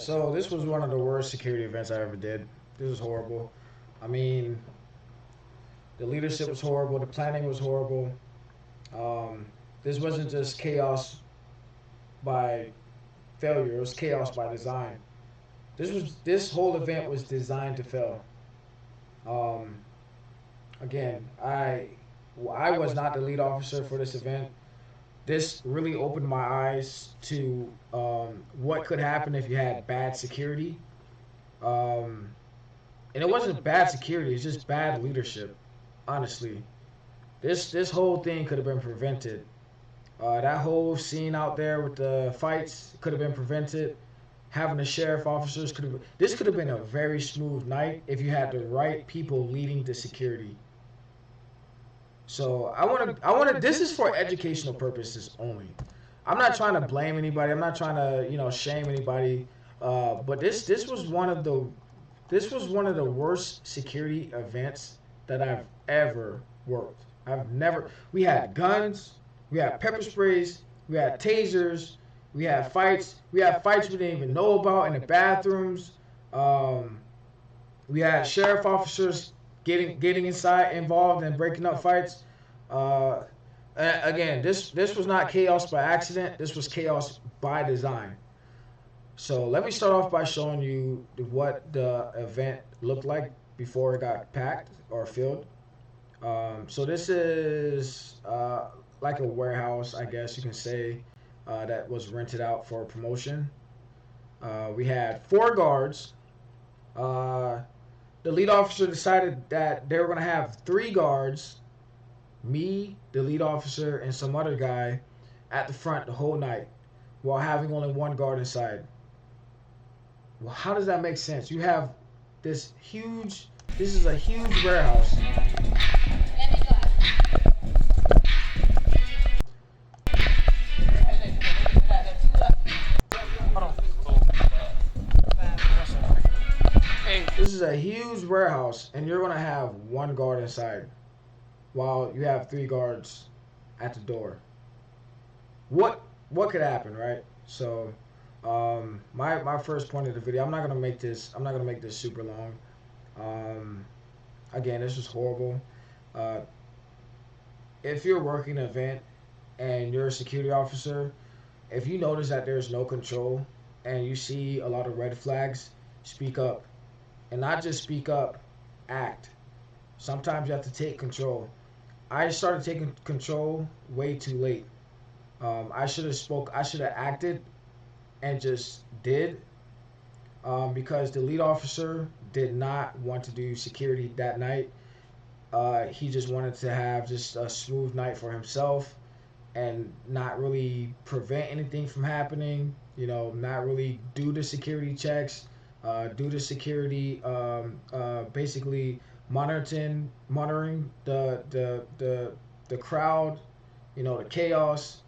So this was one of the worst security events I ever did. This was horrible. I mean, the leadership was horrible. The planning was horrible. This wasn't just chaos by failure. It was chaos by design. This whole event was designed to fail. Um, Again, I was not the lead officer for this event. This really opened my eyes to what could happen if you had bad security. Um, and it wasn't bad security; it's just bad leadership. Honestly, this whole thing could have been prevented. That whole scene out there with the fights could have been prevented. Having the sheriff officers could have. This could have been a very smooth night if you had the right people leading the security. So I want to. This is for educational purposes only. I'm not trying to blame anybody. I'm not trying to shame anybody. But this was one of the worst security events that I've ever worked. I've never. We had guns, we had pepper sprays, we had tasers, we had fights we didn't even know about in the bathrooms. Um, we had sheriff officers getting inside involved and breaking up fights. Uh, Again, this was not chaos by accident. This was chaos by design. So let me start off by showing you what the event looked like before it got packed or filled. So this is like a warehouse, I guess you can say, that was rented out for promotion. We had four guards. Uh, the lead officer decided that they were going to have three guards, me, the lead officer, and some other guy at the front the whole night while having only one guard inside. Well, how does that make sense? You have this huge, this is a huge warehouse. This is a huge warehouse, and you're gonna have one guard inside, while you have three guards at the door. What could happen, right? So, my first point of the video. I'm not gonna make this super long. Um, Again, this was horrible. Uh, if you're working an event and you're a security officer, if you notice that there's no control and you see a lot of red flags, speak up. And not just speak up, act. Sometimes you have to take control. I started taking control way too late. I should have acted and just did, because the lead officer did not want to do security that night. He just wanted to have just a smooth night for himself and not really prevent anything from happening. Not really do the security checks, do the security, basically monitoring the crowd, the chaos.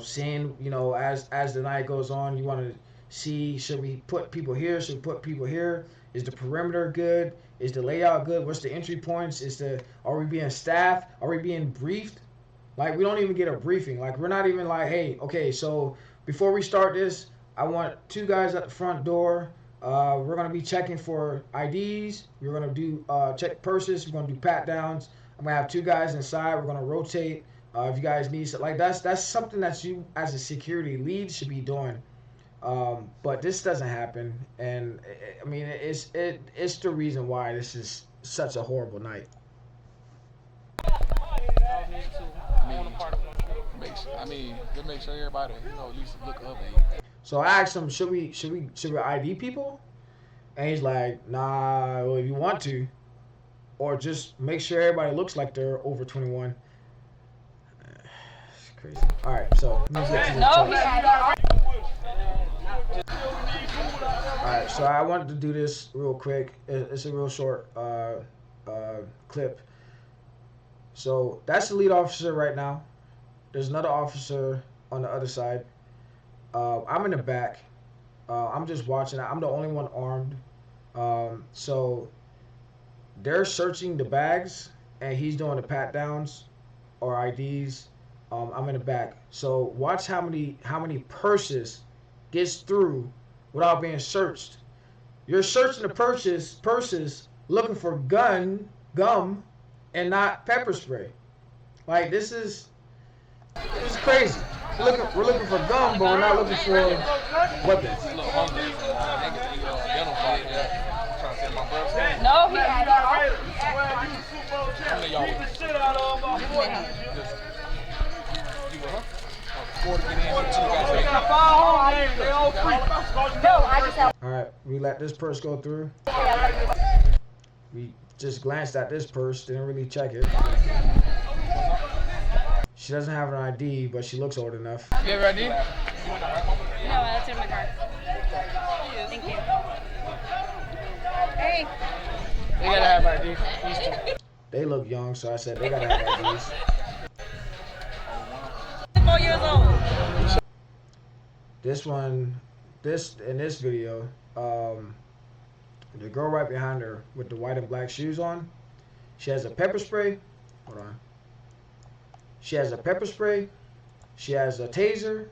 Seeing, as the night goes on, you want to see, should we put people here? Should we put people here? Is the perimeter good? Is the layout good? What's the entry points? Are we being staffed? Are we being briefed? Like, we don't even get a briefing. Like, we're not even like, hey, okay, so before we start this, I want two guys at the front door. We're gonna be checking for IDs. We're gonna do check purses. We're gonna do pat downs. I'm gonna have two guys inside. We're gonna rotate. If you guys need like that's something that you as a security lead should be doing. But this doesn't happen, and I mean it's the reason why this is such a horrible night. I mean, to make sure everybody, at least look up at you. So I asked him, should we ID people? And he's like, nah. Well, if you want to, or just make sure everybody looks like they're over 21. It's crazy. All right, so let me get to the All right, so I wanted to do this real quick. It's a real short clip. So that's the lead officer right now. There's another officer on the other side. I'm in the back. I'm just watching. I'm the only one armed. So they're searching the bags, and he's doing the pat downs or IDs. I'm in the back. So watch how many purses gets through without being searched. You're searching the purses looking for gum, and not pepper spray. Like this is crazy. We're looking for gum, but we're not looking for weapons. A little hungry. I ain't gonna identify that. I'm trying to say my brother. No, he had it. How many of y'all with just you with her? Oh, 4 to get in, 2 guys. No, I just have. All right, we let this purse go through. We just glanced at this purse, didn't really check it. She doesn't have an ID, but she looks old enough. You ready? No, that's in my car. Thank you. Hey. They gotta have ID. These two. They look young, so I said they gotta have IDs. 4 years old. In this video, the girl right behind her with the white and black shoes on, she has a pepper spray. Hold on. She has a pepper spray. She has a taser.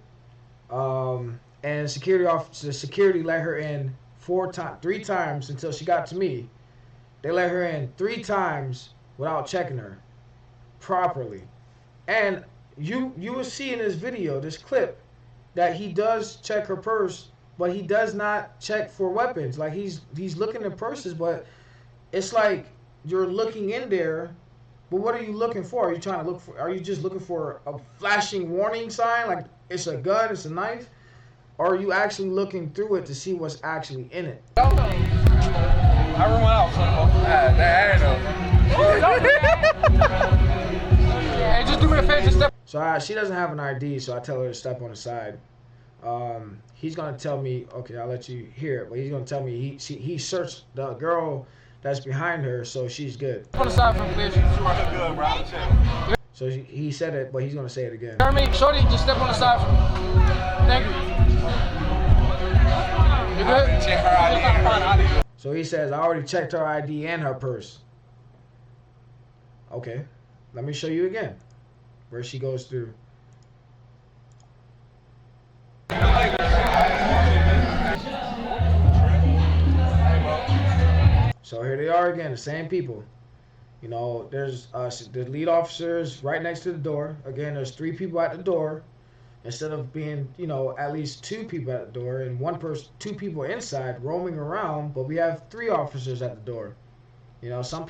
And security let her in 3 times until she got to me. They let her in 3 times without checking her properly. And you will see in this video, this clip, that he does check her purse, but he does not check for weapons. Like he's looking at purses, but it's like you're looking in there, but what are you looking for? Are you trying to look for? Are you just looking for a flashing warning sign, like it's a gun, it's a knife, or are you actually looking through it to see what's actually in it? I run out, son. Hey, just do me a favor, just step. So she doesn't have an ID, so I tell her to step on the side. He's gonna tell me, okay, I'll let you hear it, but he's gonna tell me he searched the girl that's behind her, so she's good. On the side from the Good, bro. So he said it, but he's gonna say it again. Jeremy, Shorty, just step on the side from. Thank you. You good? Check her ID. So he says, I already checked her ID and her purse. Okay, let me show you again where she goes through. So here they are again, the same people. You know, there's the lead officers right next to the door. Again, there's 3 people at the door instead of being, you know, at least 2 people at the door and 2 people inside roaming around. But we have 3 officers at the door. You know, some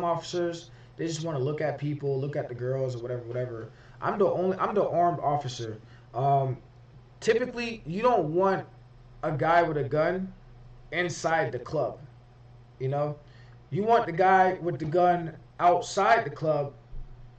officers, they just want to look at people, look at the girls or whatever. I'm the armed officer. Typically, you don't want a guy with a gun inside the club. You know, you want the guy with the gun outside the club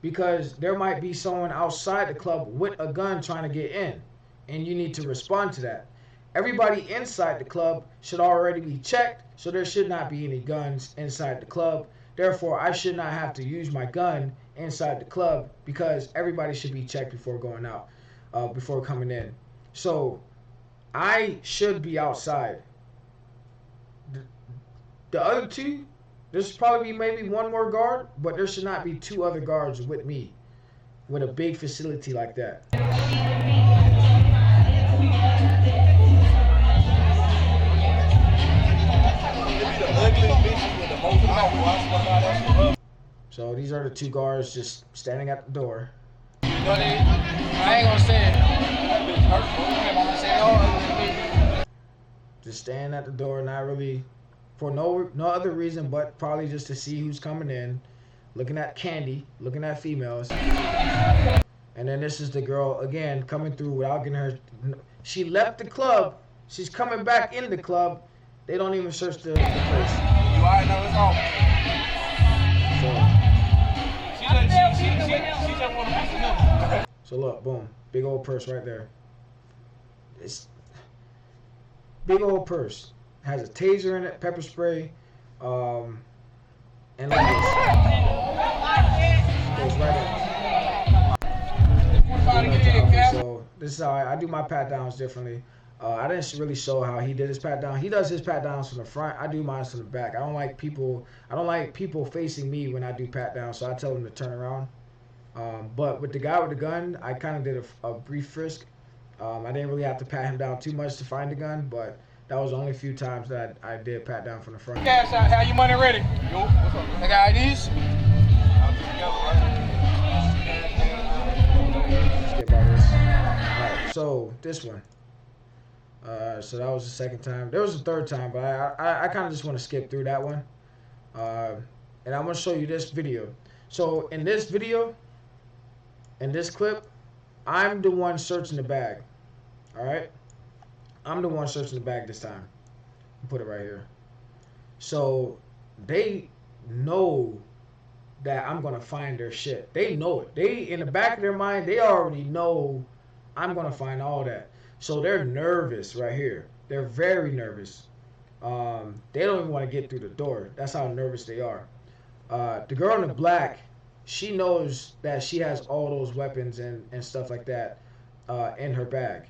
because there might be someone outside the club with a gun trying to get in, and you need to respond to that. Everybody inside the club should already be checked, so there should not be any guns inside the club. Therefore, I should not have to use my gun inside the club because everybody should be checked before going out, before coming in. So I should be outside. The other 2, there should probably be maybe 1 more guard, but there should not be 2 other guards with me with a big facility like that. So these are the 2 guards just standing at the door. I ain't gonna say it. Just standing at the door, not really for no other reason but probably just to see who's coming in, looking at candy, looking at females. And then this is the girl again coming through without getting her. She left the club. She's coming back in the club. They don't even search the place. You already know it's home. She just want to piece of number. So look, boom, big old purse right there. It's big old purse. Has a taser in it, pepper spray, and like this. Goes right in. So this is how I do my pat downs differently. I didn't really show how he did his pat down. He does his pat downs from the front. I do mine from the back. I don't like people facing me when I do pat downs, so I tell them to turn around. But with the guy with the gun, I kind of did a brief frisk. I didn't really have to pat him down too much to find the gun, but That was the only few times that I did pat down from the front. Cash out. Have your money ready. Yo, what's up? I got IDs. Skip all this. Alright, so this one. So that was the second time. There was a third time, but I kind of just want to skip through that one. And I'm going to show you this video. So in this video, in this clip, I'm the one searching the bag. Alright? I'm the one searching the bag this time. Put it right here. So they know that I'm going to find their shit. They know it. They, in the back of their mind, they already know I'm going to find all that. So they're nervous right here. They're very nervous. They don't even want to get through the door. That's how nervous they are. The girl in the black, she knows that she has all those weapons and stuff like that in her bag.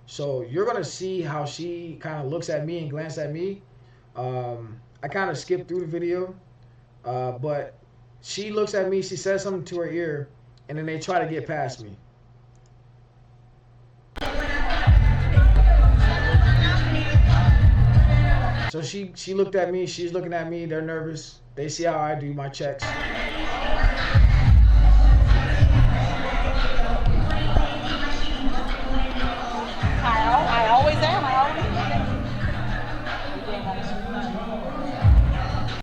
So you're going to see how she kind of looks at me and glances at me. I kind of skipped through the video, but she looks at me, she says something to her ear, and then they try to get past me. So she looked at me, she's looking at me, they're nervous. They see how I do my checks. I always am.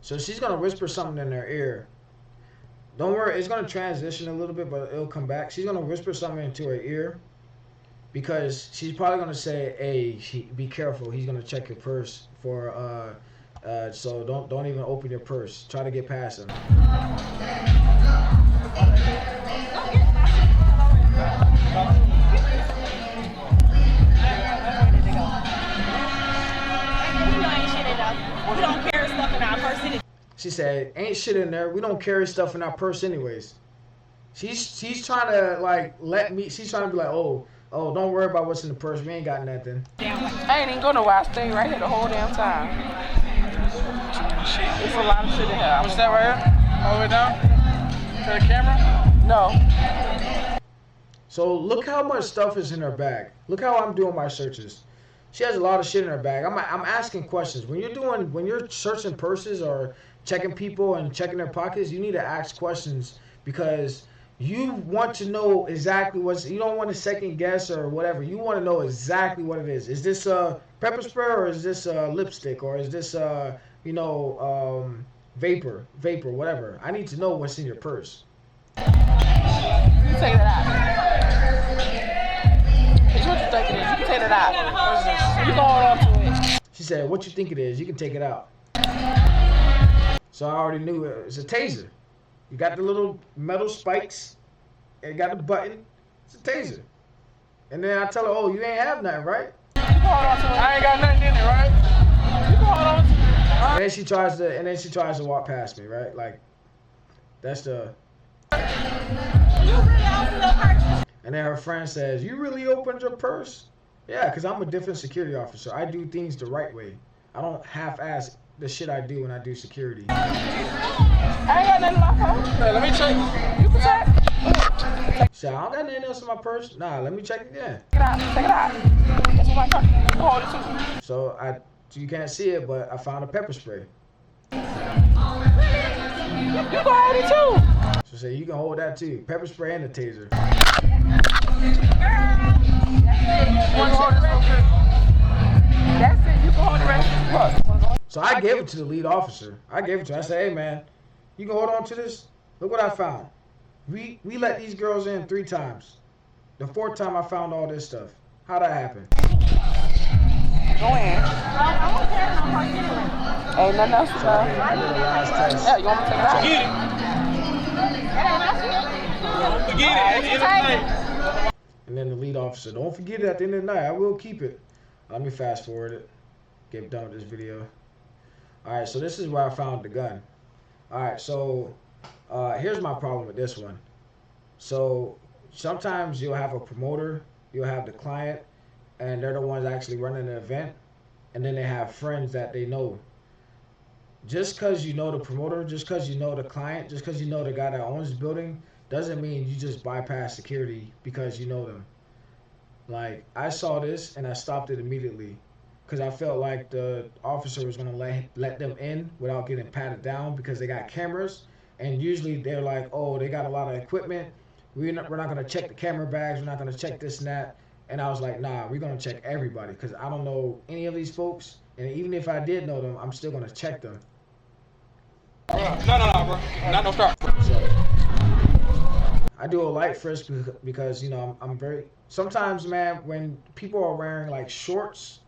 So she's gonna whisper something in their ear. Don't worry, it's gonna transition a little bit, but it'll come back. She's gonna whisper something into her ear because she's probably gonna say, "Hey, be careful. He's gonna check your purse for so don't even open your purse. Try to get past him." We don't carry stuff in our purse. She said, "Ain't shit in there. We don't carry stuff in our purse anyways." She's trying to like let me. She's trying to be like, "Oh, don't worry about what's in the purse. We ain't got nothing." I ain't even going nowhere. I stayed right here the whole damn time. It's a lot of shit in here. What's that right here? All the way down? To the camera? No. So look how much stuff is in her bag. Look how I'm doing my searches. She has a lot of shit in her bag. I'm asking questions. When you're searching purses or checking people and checking their pockets, you need to ask questions because you want to know exactly you don't want to second guess or whatever. You want to know exactly what it is. Is this a pepper spray or is this a lipstick or is this vapor, whatever. I need to know what's in your purse. You take that out. It's what you think it is. You can take that out. You going on to it. She said, "What you think it is? You can take it out." So I already knew it's a taser. You got the little metal spikes, and you got the button. It's a taser. And then I tell her, "Oh, you ain't have nothing, right?" You going on to it. I ain't got nothing in it, right? You going on to it. And then she tries to walk past me, right? Like, that's the. You really open your purse? And then her friend says, "You really opened your purse?" Yeah, because I'm a different security officer. I do things the right way. I don't half-ass the shit I do when I do security. I ain't got nothing in my phone. Hey, let me check. You can check. So I don't got nothing else in my purse. Nah, let me check again. Take it out. Take it out. That's what my car. You can hold it too. So you can't see it, but I found a pepper spray. You can hold it too. So say you can hold that too. Pepper spray and a taser. One hold this real quick. That's it. You can hold the rest. Look. So I gave it to the lead officer. I gave it to him. I said, "Hey man, you can hold on to this? Look what I found. We let these girls in 3 times. The 4th time I found all this stuff. How'd that happen?" Go in. I don't carry no purse anyway. Ain't nothing else to So say. I did the last test. Yeah, you want me to take it out? Get it. Forget it at the end of the night. And then the lead officer, "Don't forget it at the end of the night. I will keep it." Let me fast forward it. Get done with this video. Alright, so this is where I found the gun. Alright, so here's my problem with this one. So sometimes you'll have a promoter, you'll have the client, and they're the ones actually running the event, and then they have friends that they know. Just because you know the promoter, just because you know the client, just because you know the guy that owns the building, doesn't mean you just bypass security because you know them. Like, I saw this and I stopped it immediately because I felt like the officer was gonna let them in without getting patted down because they got cameras, and usually they're like, oh, they got a lot of equipment. We're not gonna check the camera bags. We're not gonna check this and that. And I was like, nah, we're gonna check everybody because I don't know any of these folks, and even if I did know them, I'm still gonna check them. No, bro. Not no start. So I do a light frisk because you know I'm very. Sometimes, man, when people are wearing like shorts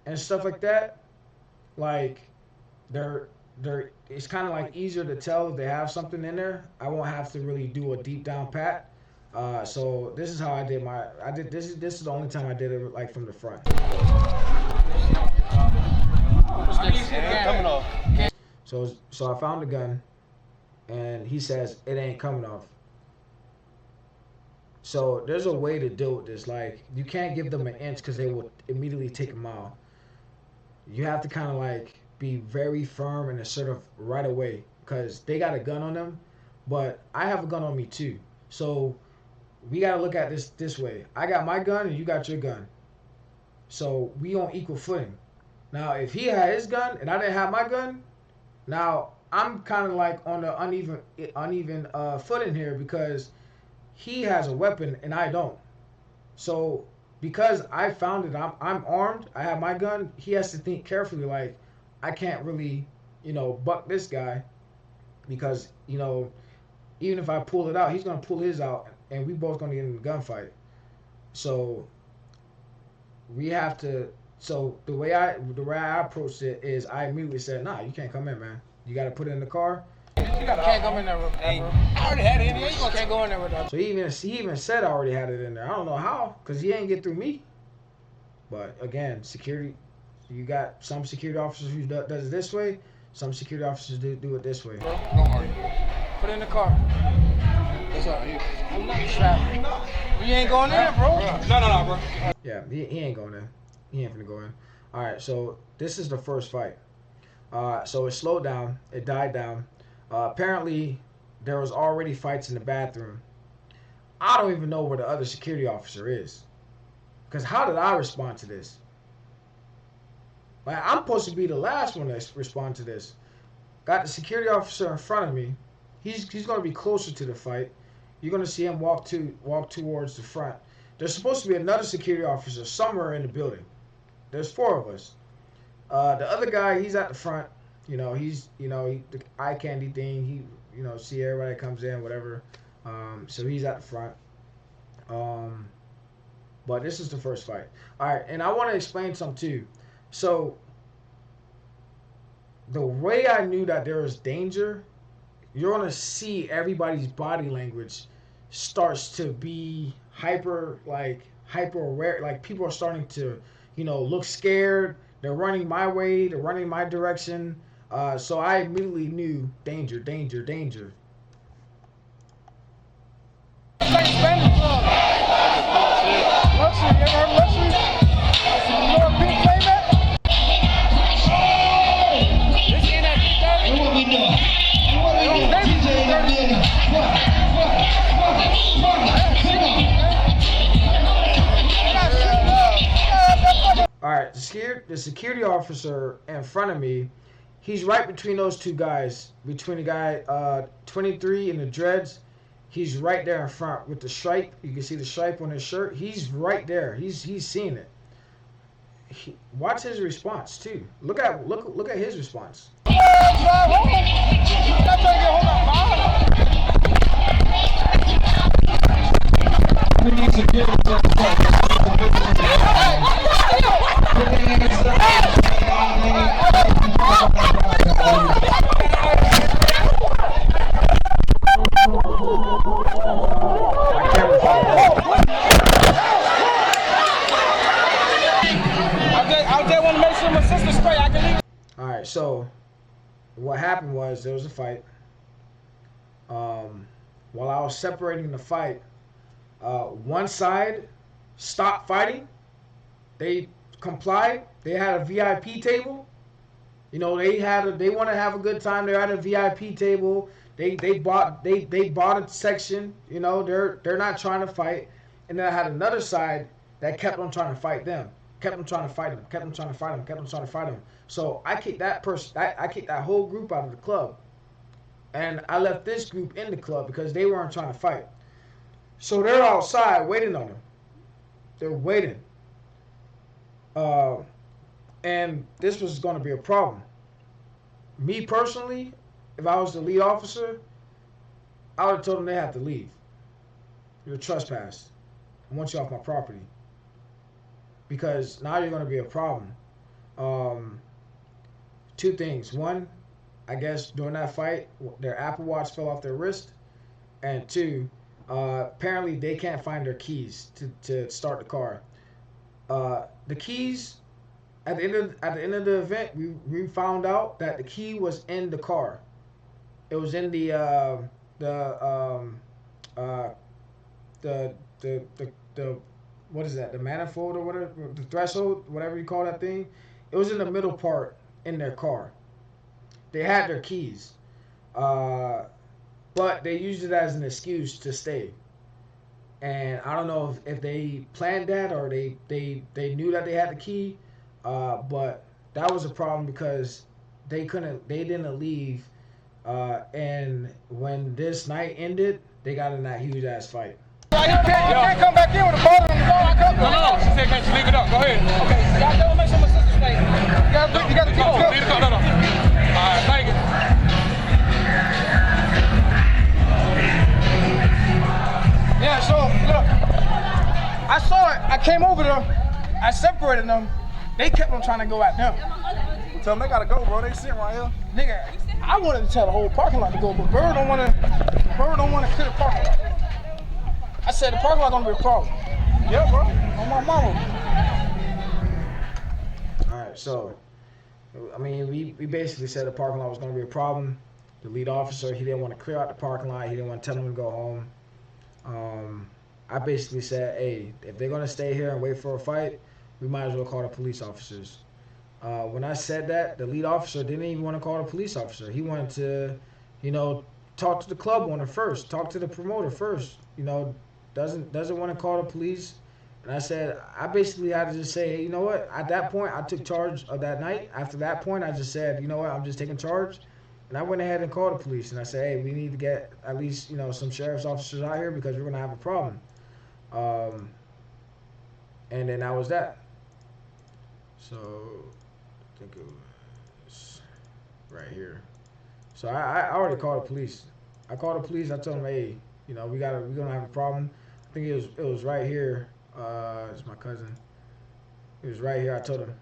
and stuff like that, like they're it's kind of like easier to tell if they have something in there. I won't have to really do a deep down pat. So this is how I did this is the only time I did it like from the front. Coming off. So I found the gun, and he says it ain't coming off. So there's a way to deal with this. Like you can't give them an inch because they will immediately take a mile. You have to kind of like be very firm and assertive right away because they got a gun on them, but I have a gun on me too. So we got to look at this way. I got my gun and you got your gun. So we on equal footing. Now if he had his gun and I didn't have my gun, now I'm kind of like on the uneven footing here because he has a weapon and I don't. So because I found it, I'm armed. I have my gun. He has to think carefully. Like I can't really, buck this guy because even if I pull it out, he's gonna pull his out, and we both gonna get in a gunfight. So we have to. So the way I approached it is I immediately said, "Nah, you can't come in, man. You got to put it in the car." You can't come in there with that, bro. I already had it in there. You can't go in there with that. So he even said I already had it in there. I don't know how, because he ain't get through me. But again, security, you got some security officers who does it this way. Some security officers do it this way. Bro, don't argue. Put it in the car. That's all right. I'm not strapped. You ain't going in there, bro. No, bro. Yeah, he ain't going in. He ain't finna go in. All right, so this is the first fight. So it slowed down. It died down. Apparently, there was already fights in the bathroom. I don't even know where the other security officer is. Because how did I respond to this? Like, I'm supposed to be the last one to respond to this. Got the security officer in front of me. He's going to be closer to the fight. You're going to see him walk towards the front. There's supposed to be another security officer somewhere in the building. There's 4 of us. The other guy, he's at the front. He's the eye candy thing. He see everybody comes in, whatever. So he's at the front. But this is the first fight. All right, and I want to explain something too. So the way I knew that there was danger, you're gonna see everybody's body language starts to be hyper aware. Like people are starting to, look scared. They're running my way. They're running my direction. So I immediately knew danger, danger, danger. All right, the security officer in front of me, he's right between those 2 guys. Between the guy 23 and the dreads, he's right there in front with the stripe. You can see the stripe on his shirt. He's right there. He's seeing it. Watch his response too. Look at his response. Alright, so what happened was there was a fight. While I was separating the fight, one side stopped fighting. They complied. They had a VIP table. They want to have a good time. They're at a VIP table. They bought a section. They're not trying to fight. And then I had another side that kept on trying to fight them. kept them trying to fight him, kept them trying to fight him, kept them trying to fight him. So I kicked that person, I kicked that whole group out of the club, and I left this group in the club because they weren't trying to fight. So they're outside waiting on him. They're waiting. And this was going to be a problem. Me personally, if I was the lead officer, I would have told them they have to leave. You're trespassed. I want you off my property. Because now you're going to be a problem. Two things. One, I guess during that fight, their Apple Watch fell off their wrist. And two, apparently they can't find their keys to start the car. The keys, at the end of the event, we found out that the key was in the car. It was in the what is that? The manifold or whatever, the threshold, whatever you call that thing. It was in the middle part in their car. They had their keys, but they used it as an excuse to stay. And I don't know if they planned that or they knew that they had the key, but that was a problem because they didn't leave, and when this night ended, they got in that huge ass fight. You can't come back in with a bottle on the door. No. She said, can't you leave it up? Go ahead. Okay, y'all don't make sure my sister stay. You gotta keep it up. Leave it up. No. All right, thank you. Yeah, so look, I saw it. I came over there. I separated them. They kept on trying to go at them. Tell them they gotta go, bro. They sitting right here. Nigga, I wanted to tell the whole parking lot to go, but Bird don't want to clear the parking lot. I said the parking lot gonna be a problem. Yeah, bro. On my mama. All right, so I mean, we basically said the parking lot was going to be a problem. The lead officer, he didn't want to clear out the parking lot. He didn't want to tell them to go home. I basically said, hey, if they're going to stay here and wait for a fight, we might as well call the police officers. When I said that, the lead officer didn't even want to call the police officer. He wanted to, talk to the club owner first, talk to the promoter first. Doesn't want to call the police. And I said, I basically had to just say, hey, you know what? At that point, I took charge of that night. After that point, I just said, you know what? I'm just taking charge. And I went ahead and called the police. And I said, hey, we need to get at least, some sheriff's officers out here because we're going to have a problem. And then that was that. So I think it was right here. So I already called the police. I called the police. I told them, hey, we're gonna have a problem. I think it was right here. It's my cousin. It was right here. I told him.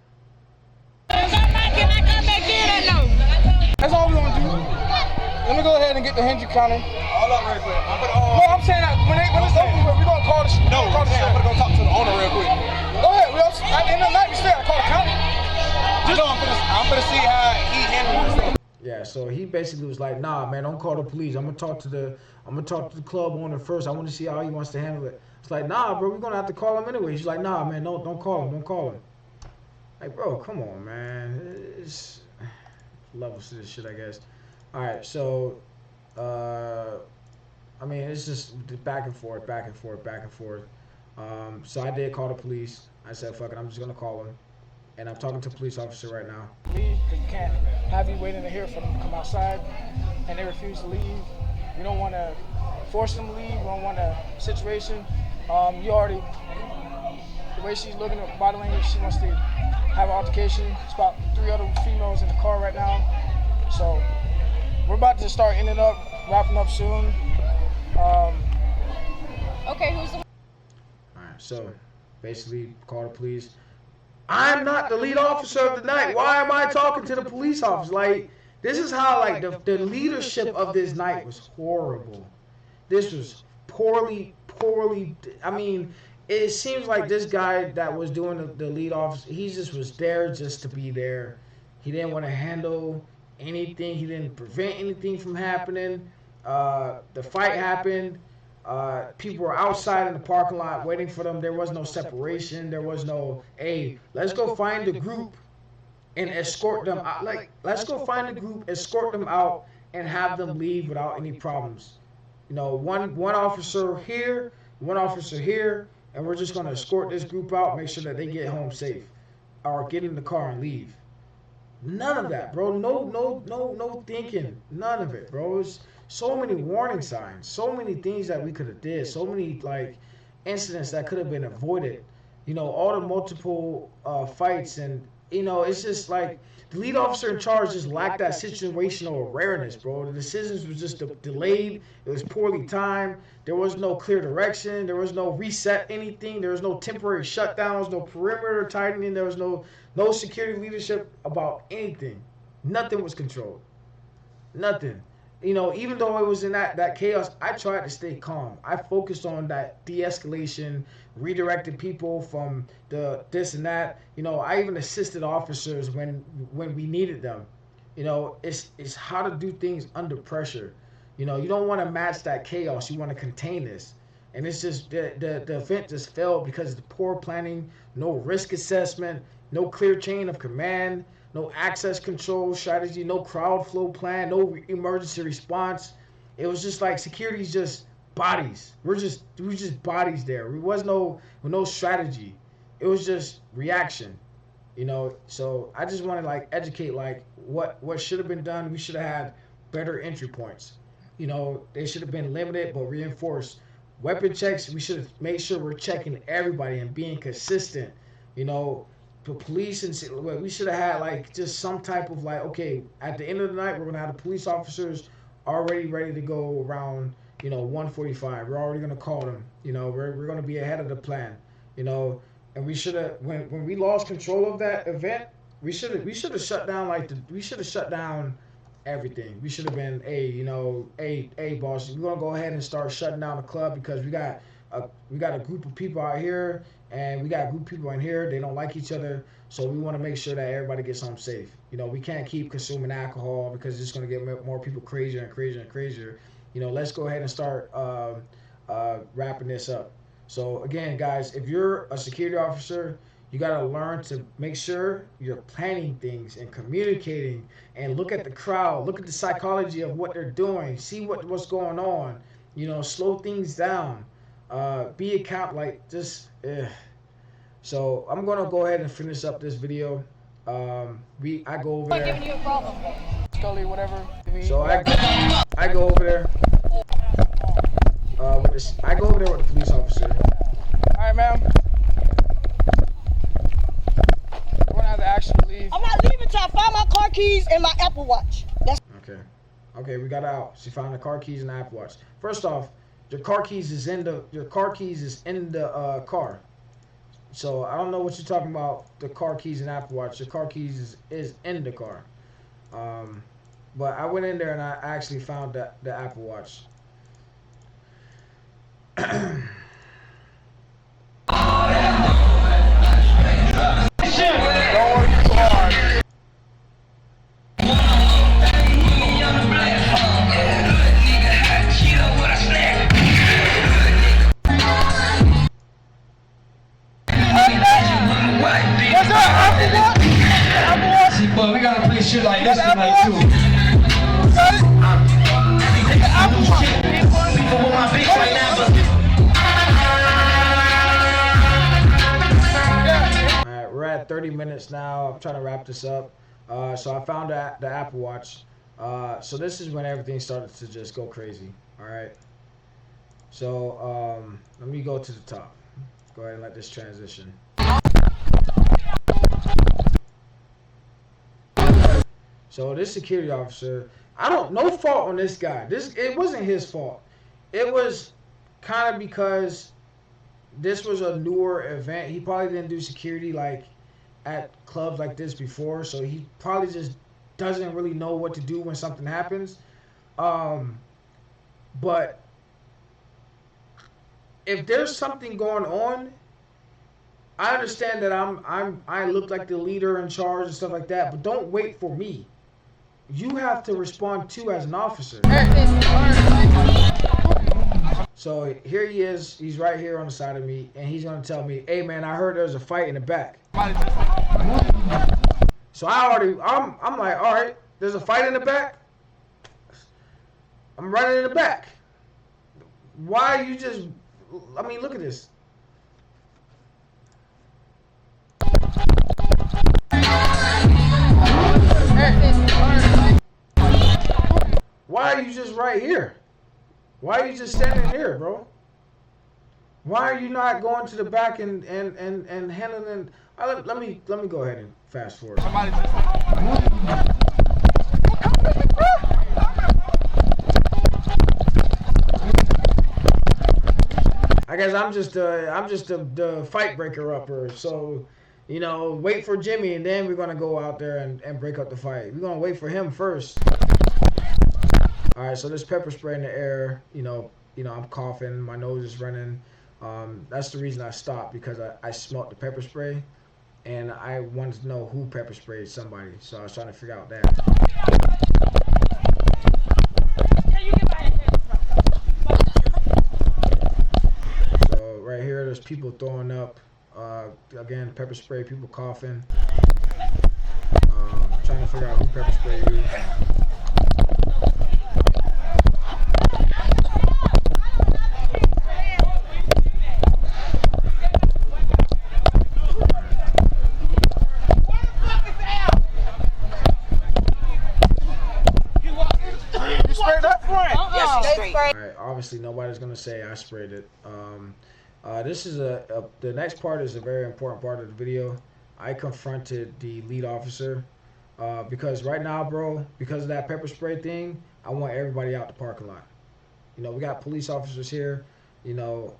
That's all we want to do. Let me go ahead and get the Hendrick County. Hold up real quick. No, I'm saying that when it's over, we're gonna call the sheriff. I'm gonna go talk to the owner real quick. Go ahead. At the end of the night, we still gotta call the county. I'm gonna see how he handles this. Yeah, so he basically was like, nah, man, don't call the police. I'm gonna talk to the club owner first. I want to see how he wants to handle it. It's like, nah, bro, we're gonna have to call him anyway. He's like, nah, man, don't call him. Like, bro, come on, man. It's levels to this shit, I guess. All right, so, I mean, it's just back and forth. So I did call the police. I said, fuck it, I'm just gonna call him. And I'm talking to a police officer right now. Leave, because you can't have you waiting to hear from them to come outside, and they refuse to leave. We don't want to force them to leave. We don't want a situation. You already, the way she's looking at body language, she wants to have an altercation. It's about 3 other females in the car right now. So we're about to start wrapping up soon. Okay, who's the... All right, so basically call the police. I'm not the lead officer of the night. Why am I talking to the police officer? Like, this is how, like, the leadership of this night was horrible. This was poorly, I mean, it seems like this guy that was doing the lead officer, he just was there just to be there. He didn't want to handle anything. He didn't prevent anything from happening. The fight happened. People were outside in the parking lot waiting for them. There was no separation. There was no, hey, let's go find the group and escort them out. Like, let's go find the group, escort them out, and have them leave without any problems. One officer here, one officer here, and we're just gonna escort this group out, make sure that they get home safe, or get in the car and leave. None of that, bro. No thinking. None of it, bro. It's so many warning signs, so many things that we could have did, so many like incidents that could have been avoided. All the multiple fights, and it's just like the lead officer in charge just lacked that situational awareness, bro. The decisions was just delayed. It was poorly timed. There was no clear direction. There was no reset anything. There was no temporary shutdowns, no perimeter tightening. There was no security leadership about anything. Nothing was controlled. Nothing. Even though it was in that chaos, I tried to stay calm. I focused on that de-escalation, redirected people from the this and that. I even assisted officers when we needed them. It's how to do things under pressure. You don't want to match that chaos. You want to contain this. And it's just the event just failed because of the poor planning, no risk assessment, no clear chain of command, no access control strategy, no crowd flow plan, no emergency response. It was just like security's just bodies. We were just bodies there. There was no strategy. It was just reaction. So I just want to like educate like what should have been done. We should have had better entry points. They should have been limited but reinforced. Weapon checks, we should have made sure we're checking everybody and being consistent. The police, and we should have had like just some type of like, okay, at the end of the night we're gonna have the police officers already ready to go around 1:45. We're already gonna call them. We're gonna be ahead of the plan. And we should have, when we lost control of that event, we should have shut down we should have shut down everything. We should have been, hey boss, we're gonna go ahead and start shutting down the club because we got a group of people out here, and we got a group of people in here. They don't like each other, so we want to make sure that everybody gets home safe. We can't keep consuming alcohol because it's gonna get more people crazier and crazier and crazier. Let's go ahead and start wrapping this up. So again, guys, if you're a security officer, you got to learn to make sure you're planning things and communicating, and look at the crowd, look at the psychology of what they're doing, see what's going on, slow things down, be account like just. So I'm gonna go ahead and finish up this video. I go over there. You a problem. Scully, whatever. So I go over there. I go over there with the police officer. All right, ma'am. We're gonna have to actually leave. I'm not leaving till I find my car keys and my Apple Watch. That's Okay, we got out. She found the car keys and the Apple Watch. First off, your car keys is in the car. So I don't know what you're talking about. The car keys and Apple Watch. Your car keys is in the car. But I went in there and I actually found the Apple Watch. But we gotta play shit like this tonight too. Alright, we're at 30 minutes now. I'm trying to wrap this up. So I found the Apple Watch. So this is when everything started to just go crazy. Alright. So let me go to the top. Go ahead and let this transition. So this security officer, no fault on this guy. It wasn't his fault. It was kind of because this was a newer event. He probably didn't do security like at clubs like this before, so he probably just doesn't really know what to do when something happens. But if there's something going on, I understand that I look like the leader in charge and stuff like that, but don't wait for me. You have to respond too as an officer. So here he is. He's right here on the side of me, and he's gonna tell me, "Hey man, I heard there's a fight in the back." So I'm like, all right, there's a fight in the back. I'm running in the back. Why you just? I mean, look at this. why are you just right here? Why are you just standing here, bro? Why are you not going to the back and handling? Let me go ahead and fast forward. Somebody just I guess I'm just the fight breaker upper. So, you know, wait for Jimmy, and then we're gonna go out there and break up the fight. We're gonna wait for him first. All right. So there's pepper spray in the air. I'm coughing. My nose is running. That's the reason I stopped, because I smelled the pepper spray, and I wanted to know who pepper sprayed somebody. So I was trying to figure out that. So right here, there's people throwing up. Again, pepper spray, people coughing. Trying to figure out who pepper sprayed you. Alright, obviously nobody's gonna say I sprayed it. This is the next part is a very important part of the video. I confronted the lead officer because right now, bro, because of that pepper spray thing, I want everybody out the parking lot. We got police officers here. I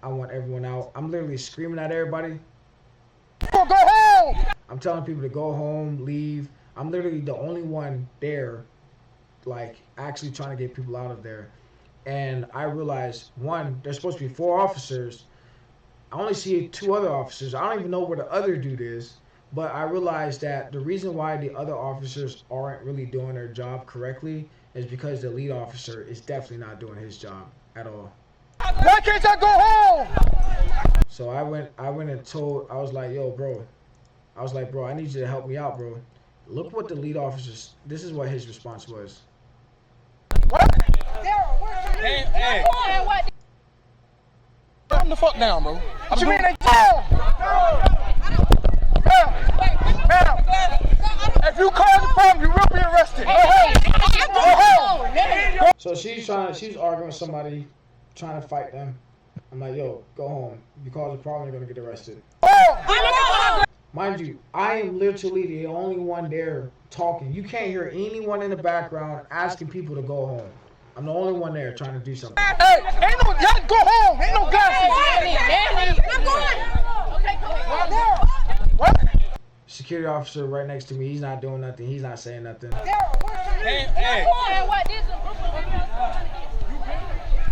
want everyone out. I'm literally screaming at everybody. Go home! I'm telling people to go home, leave. I'm literally the only one there, like, actually trying to get people out of there. And I realized, one, there's supposed to be 4 officers. I only see 2 other officers. I don't even know where the other dude is. But I realized that the reason why the other officers aren't really doing their job correctly is because the lead officer is definitely not doing his job at all. Why can't I go home? So I went and told, I was like, yo, bro. I was like, bro, I need you to help me out, bro. Look what the lead officer, this is what his response was. What? Hey. Calm the fuck down, bro. What you mean they tell? Ma'am, if you cause a problem, you will be arrested. Go home. Go home. So she's arguing with somebody, trying to fight them. I'm like, yo, go home. If you cause a problem, you're gonna get arrested. Mind you, I am literally the only one there talking. You can't hear anyone in the background asking people to go home. I'm the only one there trying to do something. Hey, y'all go home. Ain't no guys. I'm going. Okay, go. What? Security officer right next to me. He's not doing nothing. He's not saying nothing. Hey.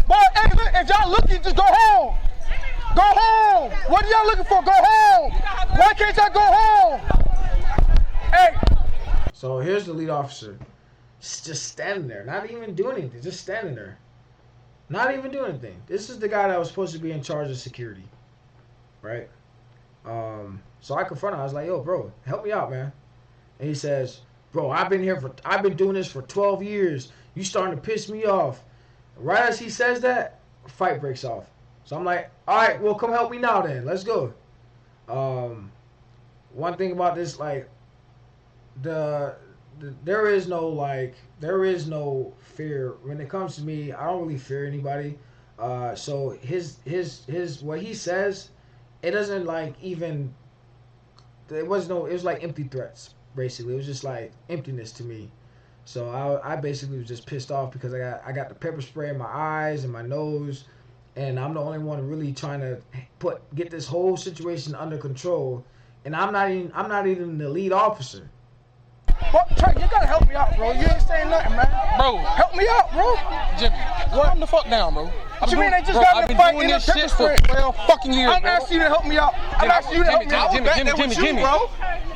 Boy, if y'all looking, just go home. Go home. What are y'all looking for? Go home. Why can't y'all go home? Hey. So here's the lead officer. Just standing there. Not even doing anything. Just standing there. Not even doing anything. This is the guy that was supposed to be in charge of security. Right? So I confront him. I was like, yo, bro, help me out, man. And he says, bro, I've been doing this for 12 years. You starting to piss me off. Right as he says that, a fight breaks off. So I'm like, all right, well, come help me now then. Let's go. One thing about this, like, there is no fear when it comes to me. I don't really fear anybody. So his what he says, it doesn't like even. It was like empty threats basically. It was just like emptiness to me. So I basically was just pissed off because I got the pepper spray in my eyes and my nose, and I'm the only one really trying to get this whole situation under control, and I'm not even the lead officer. But Trey, you gotta help me out, bro. You ain't saying nothing, man. Bro, help me out, bro. Jimmy, calm the fuck down, bro. What you mean they just got in a fight in the pepper spray? For 12 fucking years, I'm asking you to help me out. I'm asking you to help me out. Jimmy, bro.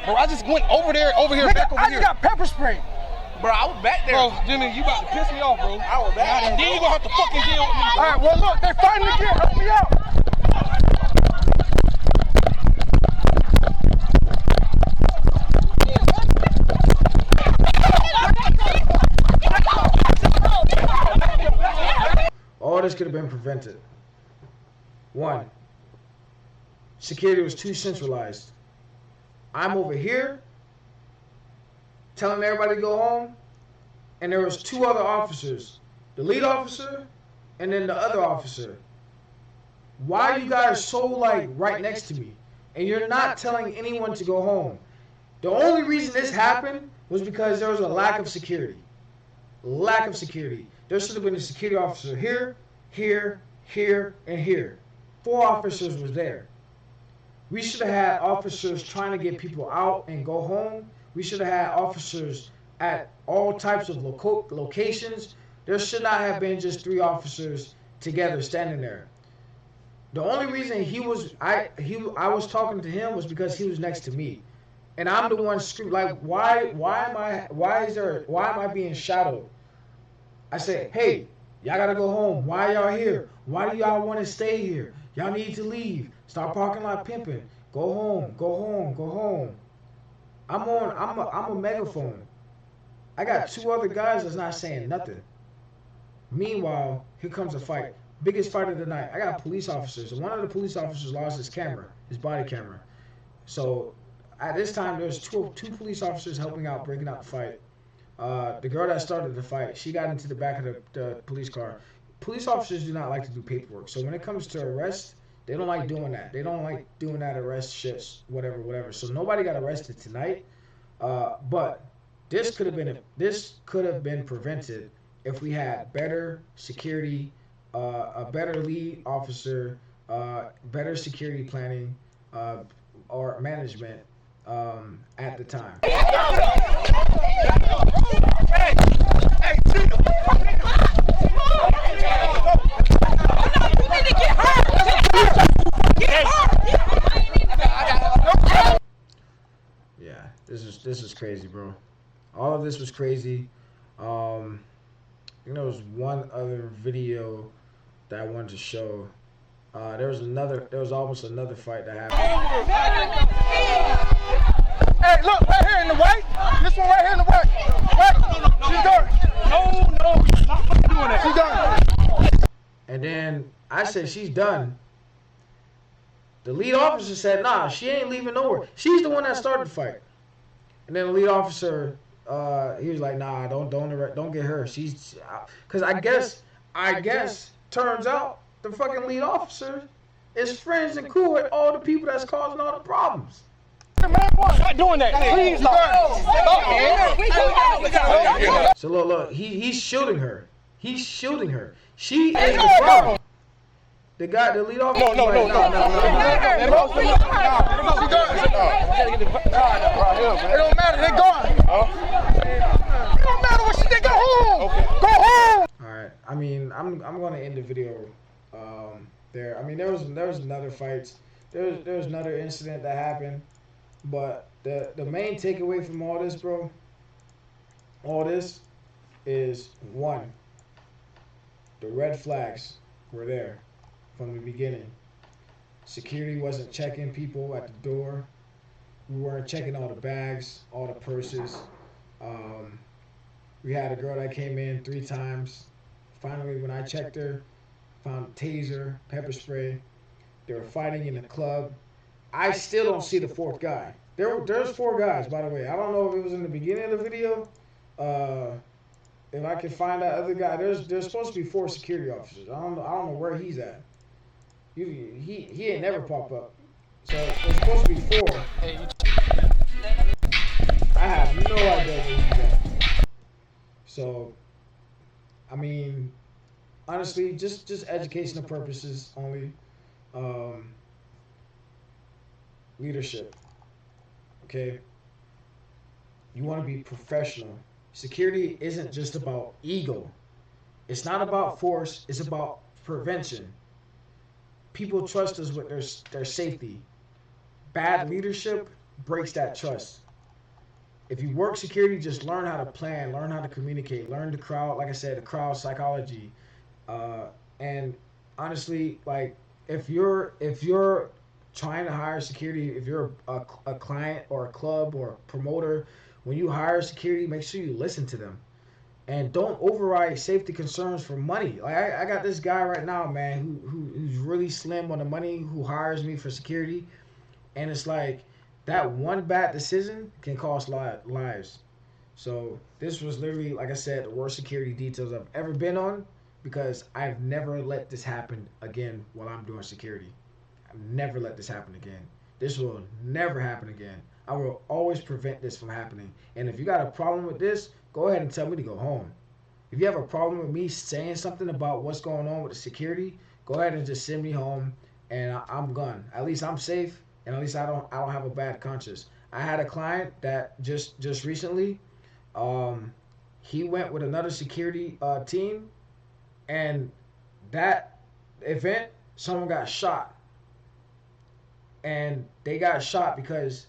Bro, I just went over here, Nigga, back over I here. just got pepper spray. Bro, I was back there. Bro, Jimmy, you about to piss me off, bro. I was back there. And then you gonna have to fucking deal with me, bro. All right, well, look, they fighting again. Help me out. All this could have been prevented. 1, security was too centralized. I'm over here telling everybody to go home, and there was 2 other officers the lead officer, and then the other officer. Why are you guys so like right next to me? And you're not telling anyone to go home. The only reason this happened was because there was a lack of security. Lack of security. There should have been a security officer here, here, here, and here. 4 officers was there. We should have had officers trying to get people out and go home. We should have had officers at all types of locations. There should not have been just 3 officers together standing there. The only reason I was talking to him was because he was next to me, and I'm the one screaming like, why am I being shadowed? I said, hey, y'all gotta go home. Why y'all here? Why do y'all want to stay here? Y'all need to leave. Stop parking lot pimping. Go home. Go home. Go home. I'm a megaphone. I got 2 other guys that's not saying nothing. Meanwhile, here comes a fight. Biggest fight of the night. I got police officers, and one of the police officers lost his camera, his body camera. So at this time, there's two police officers helping out, breaking out the fight. The girl that started the fight, she got into the back of the police car. Police officers do not like to do paperwork. So when it comes to arrest, they don't like doing that. They don't like doing that arrest shits, whatever. So nobody got arrested tonight. But this could have been prevented if we had better security, a better lead officer, better security planning, or management at the time. Yeah, this is crazy, bro. All of this was crazy. I think there was one other video that I wanted to show. There was almost another fight that happened. Hey, look, right here in the white. This one right here in the white. Right? She's done. No, not doing that. She's done. And then I said, she's done. The lead officer said, nah, she ain't leaving nowhere. She's the one that started the fight. And then the lead officer, he was like, nah, don't get her. She's, cause I guess, turns out the fucking lead officer is friends and cool with all the people that's causing all the problems. Not doing that. Please stop. So look, he's shooting her. He's shooting her. She is the problem. The lead officer. No. It don't matter. They're gone. It don't matter what she did. Go home. Go home. All right. I mean, I'm going to end the video there. I mean, there was another fights. There was another incident that happened, but the main takeaway from all this, bro, all this is one. The red flags were there from the beginning. Security wasn't checking people at the door. We weren't checking all the bags, all the purses. We had a girl that came in 3 times. Finally, when I checked her, found a taser, pepper spray. They were fighting in the club. I still don't see the 4th guy. There's 4 guys, by the way. I don't know if it was in the beginning of the video. If I can find that other guy, there's supposed to be 4 security officers. I don't know where he's at. He ain't never pop up. So there's supposed to be 4. I have no idea where he's at. So, I mean, honestly, just educational purposes only. Leadership. Okay. You want to be professional. Security isn't just about ego. It's not about force. It's about prevention. People trust us with their safety. Bad leadership breaks that trust. If you work security, just learn how to plan, learn how to communicate, learn the crowd, like I said, the crowd psychology. And honestly, like if you're trying to hire security, if you're a client or a club or a promoter, when you hire security, make sure you listen to them. And don't override safety concerns for money. Like I got this guy right now, man, who's really slim on the money, who hires me for security. And it's like that one bad decision can cost lives. So this was literally, like I said, the worst security details I've ever been on because I've never let this happen again while I'm doing security. I've never let this happen again. This will never happen again. I will always prevent this from happening. And if you got a problem with this, go ahead and tell me to go home. If you have a problem with me saying something about what's going on with the security, go ahead and just send me home, and I'm gone. At least I'm safe, and at least I don't have a bad conscience. I had a client that just recently, um, he went with another security team, and that event, someone got shot, and they got shot because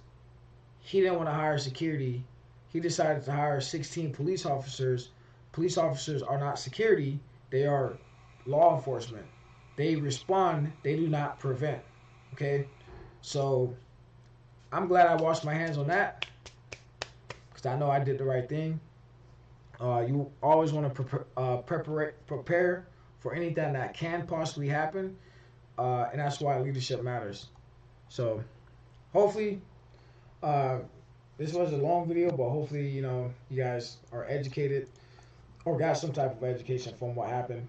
he didn't want to hire security. He decided to hire 16 police officers. Police officers are not security, they are law enforcement. They respond, they do not prevent. Okay? So I'm glad I washed my hands on that because I know I did the right thing. You always want to prepare for anything that can possibly happen, and that's why leadership matters. So hopefully, uh, this was a long video, but hopefully, you guys are educated or got some type of education from what happened.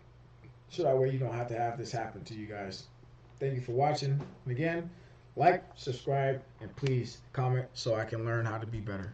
So that way you don't have to have this happen to you guys. Thank you for watching. And again, like, subscribe, and please comment so I can learn how to be better.